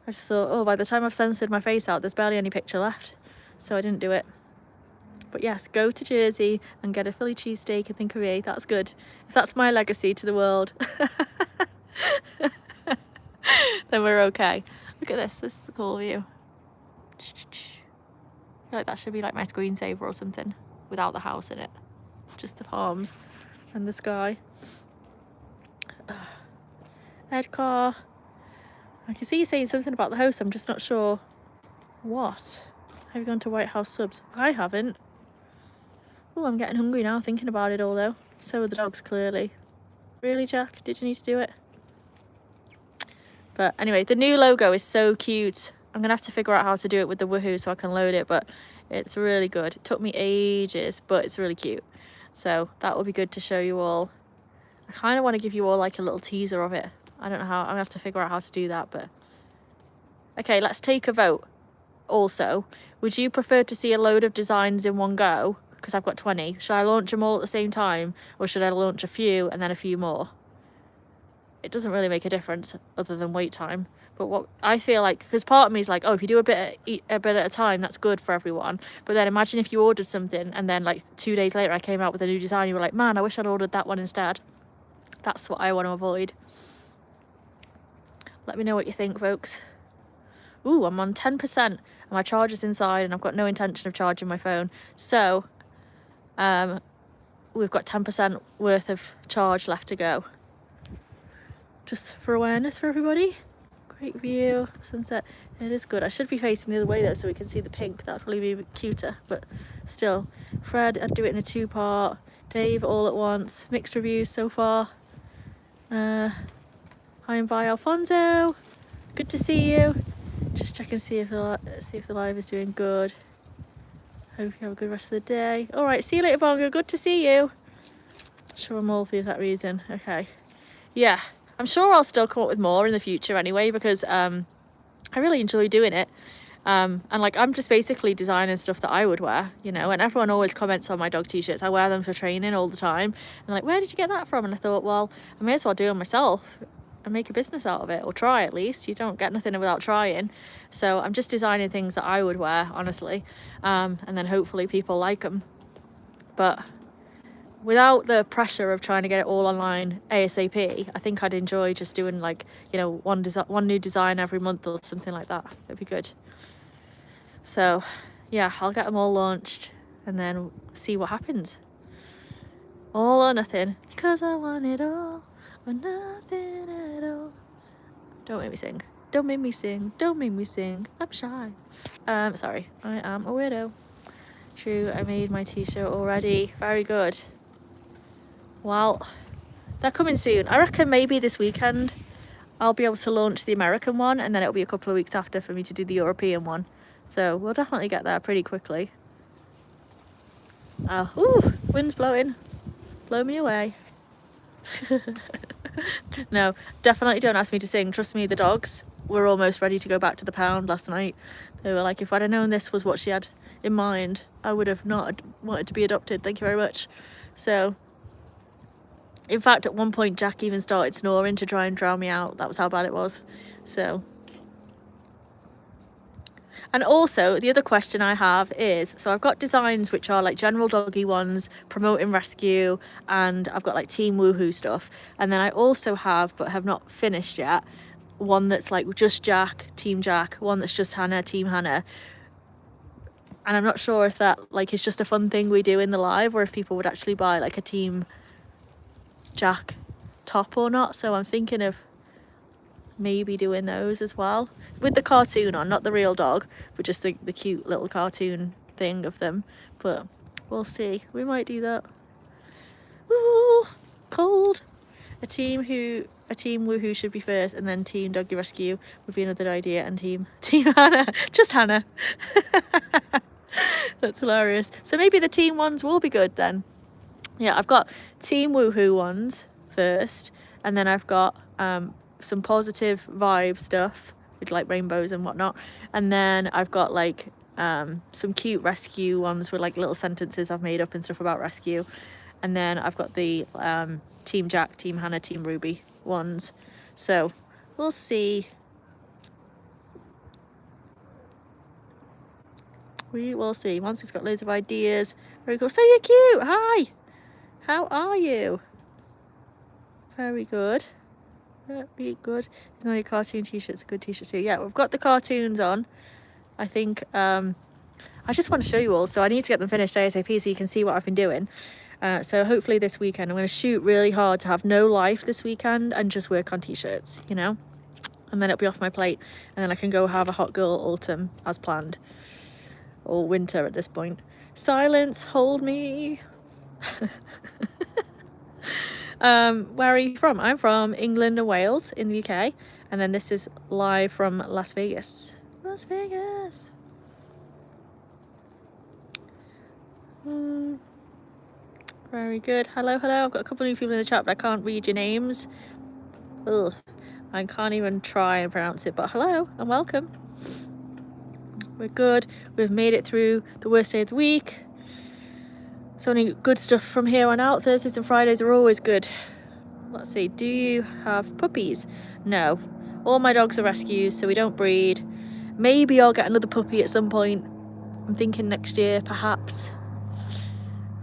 I just thought, oh, by the time I've censored my face out, there's barely any picture left, so I didn't do it. But yes, go to Jersey and get a Philly cheesesteak and think of me. That's good. If that's my legacy to the world, then we're okay. Look at this. This is a cool view. I feel like that should be like my screensaver or something, without the house in it. Just the palms and the sky. Ed car. I can see you saying something about the house. I'm just not sure what. Have you gone to White House subs? I haven't. Oh, I'm getting hungry now thinking about it all though. So are the dogs, clearly. Really, Jack? Did you need to do it? But anyway, the new logo is so cute. I'm going to have to figure out how to do it with the Woohoo so I can load it, but it's really good. It took me ages, but it's really cute. So that will be good to show you all. I kind of want to give you all like a little teaser of it. I don't know how. I'm going to have to figure out how to do that, but... Okay, let's take a vote. Also, would you prefer to see a load of designs in one go? Because I've got 20. Should I launch them all at the same time? Or should I launch a few and then a few more? It doesn't really make a difference other than wait time. But what I feel like, because part of me is like, oh, if you do a bit at a time, that's good for everyone. But then imagine if you ordered something and then like 2 days later I came out with a new design, you were like, man, I wish I'd ordered that one instead. That's what I want to avoid. Let me know what you think, folks. Ooh, I'm on 10% and my charger's inside and I've got no intention of charging my phone. So we've got 10% worth of charge left to go. Just for awareness for everybody. Great view, sunset. It is good. I should be facing the other way though so we can see the pink. That would probably be a bit cuter, but still. Fred, I'd do it in a 2-part. Dave, all at once. Mixed reviews so far. Hi and bye, Alfonso. Good to see you. Just check and see if the live is doing good. Hope you have a good rest of the day. All right, see you later, Bongo. Good to see you. Sure, I'm all for you for that reason. Okay. Yeah, I'm sure I'll still come up with more in the future anyway, because I really enjoy doing it. And like, I'm just basically designing stuff that I would wear, you know, and everyone always comments on my dog t-shirts. I wear them for training all the time. And like, where did you get that from? And I thought, well, I may as well do it myself and make a business out of it, or try at least. You don't get nothing without trying. So I'm just designing things that I would wear, honestly. And then hopefully people like them. But without the pressure of trying to get it all online ASAP, I think I'd enjoy just doing like, you know, one new design every month or something like that. It'd be good. So yeah, I'll get them all launched and then see what happens. All or nothing, because I want it all or nothing at all. Don't make me sing. Don't make me sing. Don't make me sing. I'm shy. Sorry, I am a weirdo. True, I made my t-shirt already. Very good. Well, they're coming soon. I reckon maybe this weekend I'll be able to launch the American one, and then it'll be a couple of weeks after for me to do the European one. So we'll definitely get there pretty quickly. Oh, ooh, wind's blowing. Blow me away. No, definitely don't ask me to sing. Trust me, the dogs were almost ready to go back to the pound last night. They were like, if I'd have known this was what she had in mind, I would have not wanted to be adopted. Thank you very much. So, in fact, at one point, Jack even started snoring to try and drown me out. That was how bad it was. So, and also the other question I have is, so I've got designs which are like general doggy ones, promoting rescue, and I've got like team woohoo stuff. And then I also have, but have not finished yet, one that's like just Jack, team Jack, one that's just Hannah, team Hannah. And I'm not sure if that like is just a fun thing we do in the live, or if people would actually buy like a team Jack top or not. So I'm thinking of maybe doing those as well, with the cartoon on, not the real dog, but just the cute little cartoon thing of them. But we'll see, we might do that. Ooh, cold. A team woohoo should be first, and then team doggy rescue would be another idea, and team Hannah, just Hannah. That's hilarious. So maybe the team ones will be good then. Yeah, I've got team woohoo ones first, and then I've got some positive vibe stuff with like rainbows and whatnot, and then I've got like some cute rescue ones with like little sentences I've made up and stuff about rescue, and then I've got the team Jack, team Hannah, team Ruby ones. So we'll see. We will see. Monty's got loads of ideas. Very cool. So you're cute. Hi, how are you? Very good. Very good. It's not a cartoon t-shirt, it's a good t-shirt too. Yeah, we've got the cartoons on. I think I just want to show you all, so I need to get them finished ASAP so you can see what I've been doing. So hopefully this weekend I'm going to shoot really hard to have no life this weekend and just work on t-shirts, you know, and then it'll be off my plate, and then I can go have a hot girl autumn as planned, or winter at this point. Silence, hold me. Where are you from? I'm from England and Wales in the UK, and then this is live from Las Vegas. Las Vegas. Very good. Hello. I've got a couple of new people in the chat, but I can't read your names. Ugh, I can't even try and pronounce it, but hello and welcome. We're good. We've made it through the worst day of the week. It's only good stuff from here on out. Thursdays and Fridays are always good. Let's see. Do you have puppies? No. All my dogs are rescues, so we don't breed. Maybe I'll get another puppy at some point. I'm thinking next year, perhaps.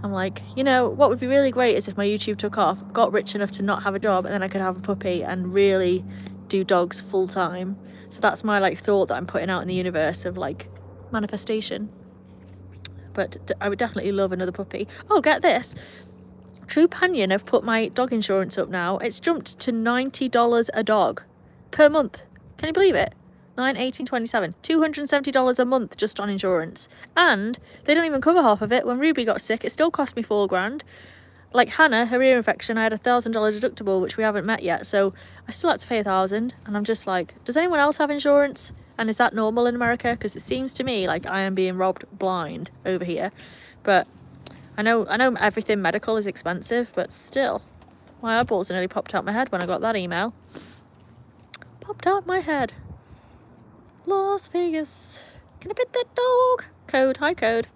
I'm like, you know, what would be really great is if my YouTube took off, got rich enough to not have a job, and then I could have a puppy and really do dogs full time. So that's my like thought that I'm putting out in the universe of like manifestation. But I would definitely love another puppy. Oh, get this. Trupanion have put my dog insurance up now. It's jumped to $90 a dog per month. Can you believe it? 9, 18, 27. $270 a month just on insurance. And they don't even cover half of it. When Ruby got sick, it still cost me $4,000. Like Hannah, her ear infection, I had a $1,000 deductible, which we haven't met yet. So I still had to pay $1,000. And I'm just like, does anyone else have insurance? And is that normal in America? Because it seems to me like I am being robbed blind over here. But I know everything medical is expensive, but still, my eyeballs nearly popped out my head when I got that email. Popped out my head. Las Vegas. Can I pet that dog? Code. Hi, Code.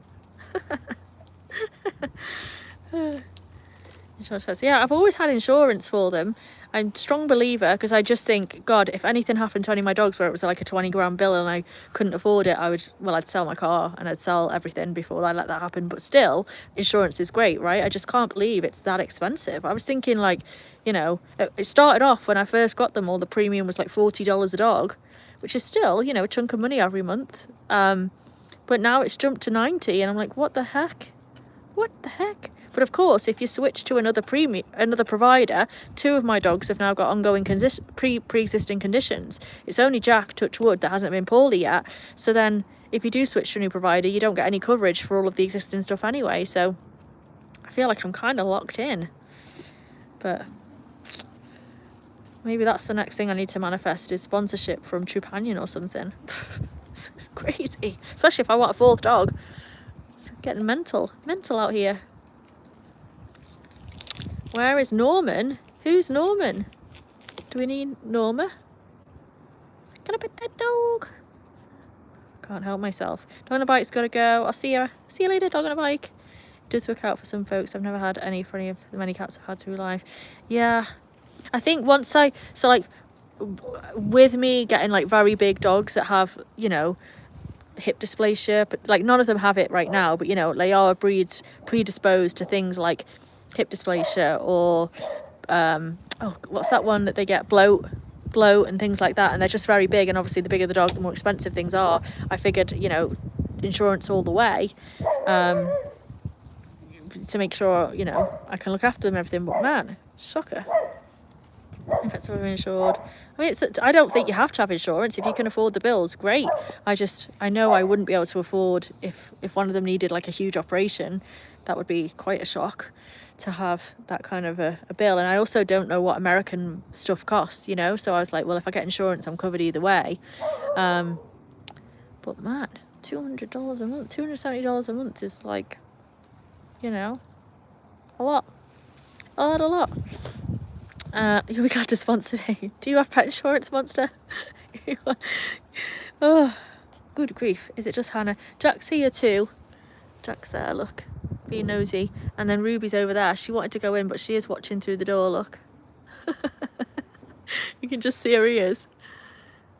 Yeah, I've always had insurance for them. I'm a strong believer because I just think, God, if anything happened to any of my dogs where it was like a 20 grand bill and I couldn't afford it, I'd sell my car and I'd sell everything before I let that happen. But still, insurance is great, right? I just can't believe it's that expensive. I was thinking like, you know, it started off when I first got them, all the premium was like $40 a dog, which is still, you know, a chunk of money every month. But now it's jumped to 90 and I'm like, what the heck? What the heck? But of course, if you switch to another provider, 2 of my dogs have now got ongoing pre-existing conditions. It's only Jack, touch wood, that hasn't been poorly yet. So then if you do switch to a new provider, you don't get any coverage for all of the existing stuff anyway. So I feel like I'm kind of locked in. But maybe that's the next thing I need to manifest is sponsorship from Trupanion or something. It's crazy. Especially if I want a 4th dog. It's getting mental out here. Where is Norman? Who's Norman? Do we need Norma? Can I pet that dog? Can't help myself. Dog on a bike's gotta go. I'll see you later, dog on a bike. It does work out for some folks. I've never had any for any of the many cats I've had through life. Yeah. I think with me getting like very big dogs that have, you know, hip dysplasia, but like none of them have it right now, but you know, they are breeds predisposed to things like hip dysplasia or what's that one that they get, bloat and things like that, and they're just very big, and obviously the bigger the dog the more expensive things are. I figured, you know, insurance all the way, to make sure, you know, I can look after them and everything. But man, shocker. If it's ever insured, I mean, I don't think you have to have insurance if you can afford the bills. Great. I know I wouldn't be able to afford if one of them needed like a huge operation. That would be quite a shock to have that kind of a bill. And I also don't know what American stuff costs, you know. So I was like, well, if I get insurance, I'm covered either way. But man, $200 a month, $270 a month is like, you know, a lot. We got to sponsor me. Do you have pet insurance, Monster? Oh, good grief. Is it just Hannah? Jack's here too. Jack's there, look. Being nosy. And then Ruby's over there. She wanted to go in, but she is watching through the door, look. You can just see her ears.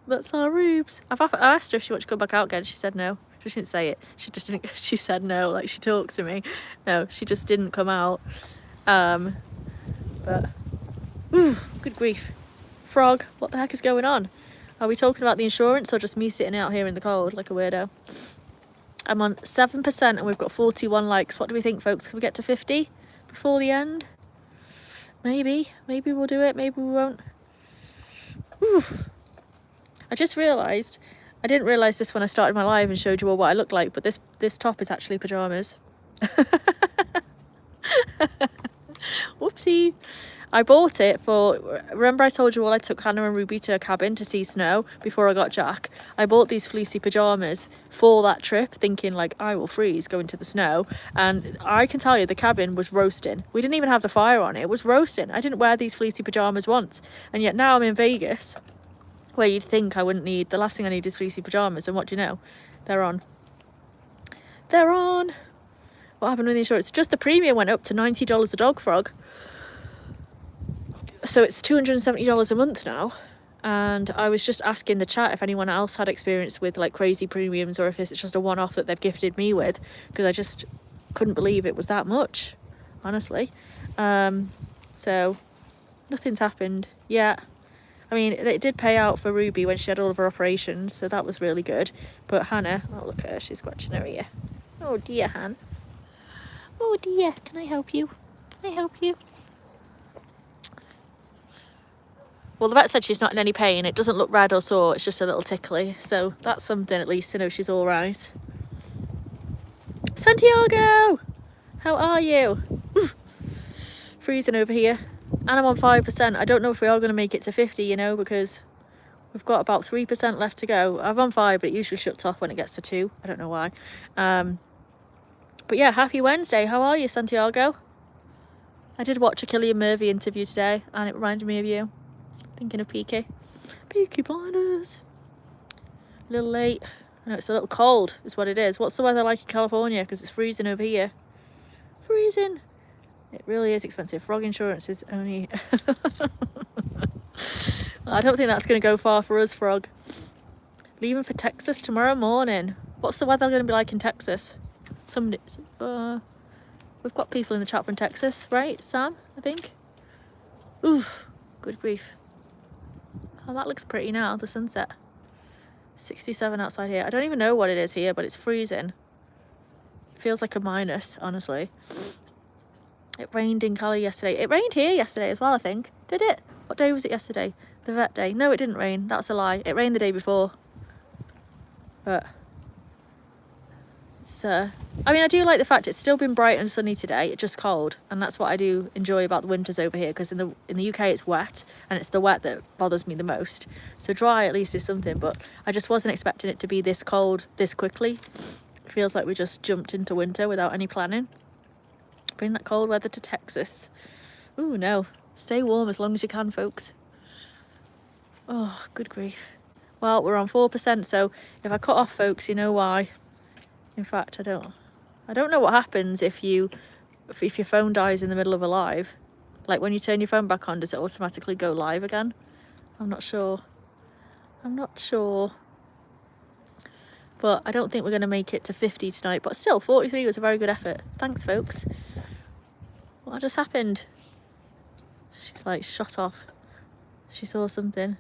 That's our Rubes. I asked her if she wanted to come back out again. She said no. She didn't say it. She said no, like she talks to me. No, she just didn't come out. But ooh, good grief. Frog, what the heck is going on? Are we talking about the insurance or just me sitting out here in the cold like a weirdo? I'm on 7% and we've got 41 likes. What do we think, folks? Can we get to 50 before the end? Maybe we'll do it, maybe we won't. Ooh. I just realised, I didn't realise this when I started my live and showed you all what I look like, but this top is actually pyjamas. Whoopsie. I bought it remember I told you all I took Hannah and Ruby to a cabin to see snow before I got Jack? I bought these fleecy pyjamas for that trip, thinking like I will freeze going to the snow, and I can tell you the cabin was roasting. We didn't even have the fire on, it was roasting. I didn't wear these fleecy pyjamas once, and yet now I'm in Vegas where you'd think I wouldn't need, the last thing I need is fleecy pyjamas, and what do you know? They're on. What happened with the insurance? Just the premium went up to $90 a dog, Frog. So it's $270 a month now. and I was just asking the chat if anyone else had experience with like crazy premiums, or if it's just a one-off that they've gifted me with, because I just couldn't believe it was that much, honestly. So nothing's happened yet. I mean, it did pay out for Ruby when she had all of her operations, so that was really good. But Hannah, oh look at her, she's scratching her ear. Oh dear, Han. Oh dear, can I help you? Can I help you? Well, the vet said she's not in any pain. It doesn't look red or sore, it's just a little tickly. So that's something at least to know she's all right. Santiago! How are you? Oof. Freezing over here. And I'm on 5%. I don't know if we are going to make it to 50, you know, because we've got about 3% left to go. I'm on 5, but it usually shuts off when it gets to 2. I don't know why. But yeah, happy Wednesday. How are you, Santiago? I did watch a Killian Murphy interview today, and it reminded me of you. Thinking of Peaky. Peaky Blinders. A little late. I know it's a little cold, is what it is. What's the weather like in California? Because it's freezing over here. Freezing. It really is expensive. Frog insurance is only... Well, I don't think that's going to go far for us, Frog. Leaving for Texas tomorrow morning. What's the weather going to be like in Texas? We've got people in the chat from Texas, right, Sam? I think. Oof, good grief. Oh, that looks pretty now, the sunset. 67 outside here. I don't even know what it is here, but it's freezing. It feels like a minus, honestly. It rained in Cali yesterday. It rained here yesterday as well, I think. Did it? What day was it yesterday? The vet day. No, it didn't rain. That's a lie. It rained the day before. But it's I mean, I do like the fact it's still been bright and sunny today. It's just cold, and that's what I do enjoy about the winters over here, because in the UK it's wet, and it's the wet that bothers me the most. So dry at least is something, but I just wasn't expecting it to be this cold this quickly. It feels like we just jumped into winter without any planning. Bring that cold weather to Texas. Ooh, no. Stay warm as long as you can, folks. Oh, good grief. Well, we're on 4%, so if I cut off, folks, you know why. In fact, I don't know what happens if your phone dies in the middle of a live. Like when you turn your phone back on, does it automatically go live again? I'm not sure. But I don't think we're going to make it to 50 tonight. But still, 43 was a very good effort. Thanks, folks. What just happened? She's like shot off. She saw something.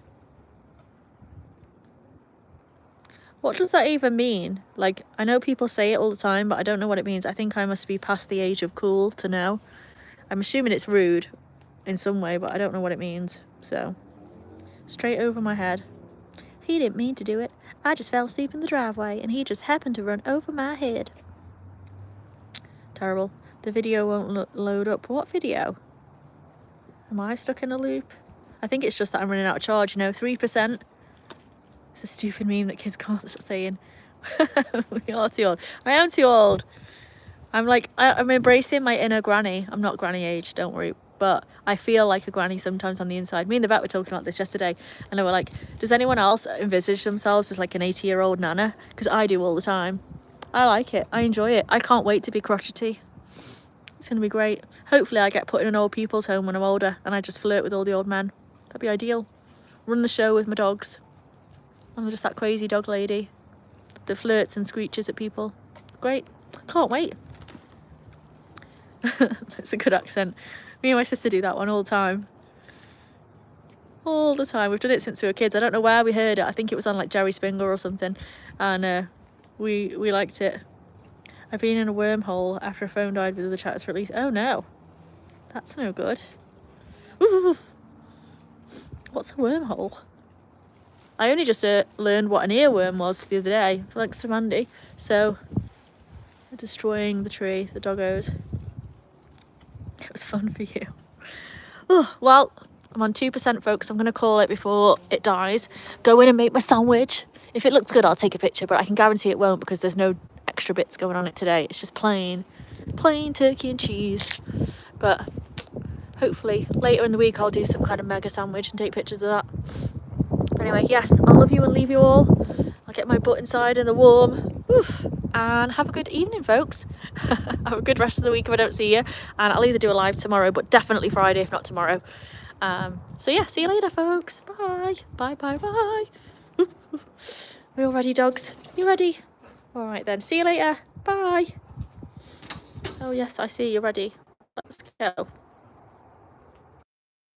What does that even mean? Like, I know people say it all the time, but I don't know what it means. I think I must be past the age of cool to know. I'm assuming it's rude in some way, but I don't know what it means. So, straight over my head. He didn't mean to do it. I just fell asleep in the driveway, and he just happened to run over my head. Terrible. The video won't load up. What video? Am I stuck in a loop? I think it's just that I'm running out of charge, you know, 3%. It's a stupid meme that kids can't stop saying. We are too old. I am too old. I'm embracing my inner granny. I'm not granny age, don't worry. But I feel like a granny sometimes on the inside. Me and the vet were talking about this yesterday, and they were like, does anyone else envisage themselves as like an 80-year-old nana? Because I do all the time. I like it. I enjoy it. I can't wait to be crotchety. It's going to be great. Hopefully I get put in an old people's home when I'm older, and I just flirt with all the old men. That'd be ideal. Run the show with my dogs. I'm just that crazy dog lady that flirts and screeches at people. Great. Can't wait. That's a good accent. Me and my sister do that one all the time. All the time. We've done it since we were kids. I don't know where we heard it. I think it was on like Jerry Springer or something. And we liked it. I've been in a wormhole after a phone died with the chatters release. Oh no. That's no good. Ooh. What's a wormhole? I only just learned what an earworm was the other day, thanks to Mandy. So, destroying the tree, the doggos. It was fun for you. Oh, well, I'm on 2%, folks. I'm going to call it before it dies. Go in and make my sandwich. If it looks good, I'll take a picture, but I can guarantee it won't because there's no extra bits going on it today. It's just plain turkey and cheese. But hopefully later in the week I'll do some kind of mega sandwich and take pictures of that. But anyway, yes, I'll love you and leave you all. I'll get my butt inside in the warm. Oof. And have a good evening, folks. Have a good rest of the week if I don't see you. And I'll either do a live tomorrow, but definitely Friday if not tomorrow. So yeah, see you later, folks. Bye. Bye, bye, bye. Are you all ready, dogs? You ready? All right then, see you later. Bye. Oh yes, I see you're ready. Let's go.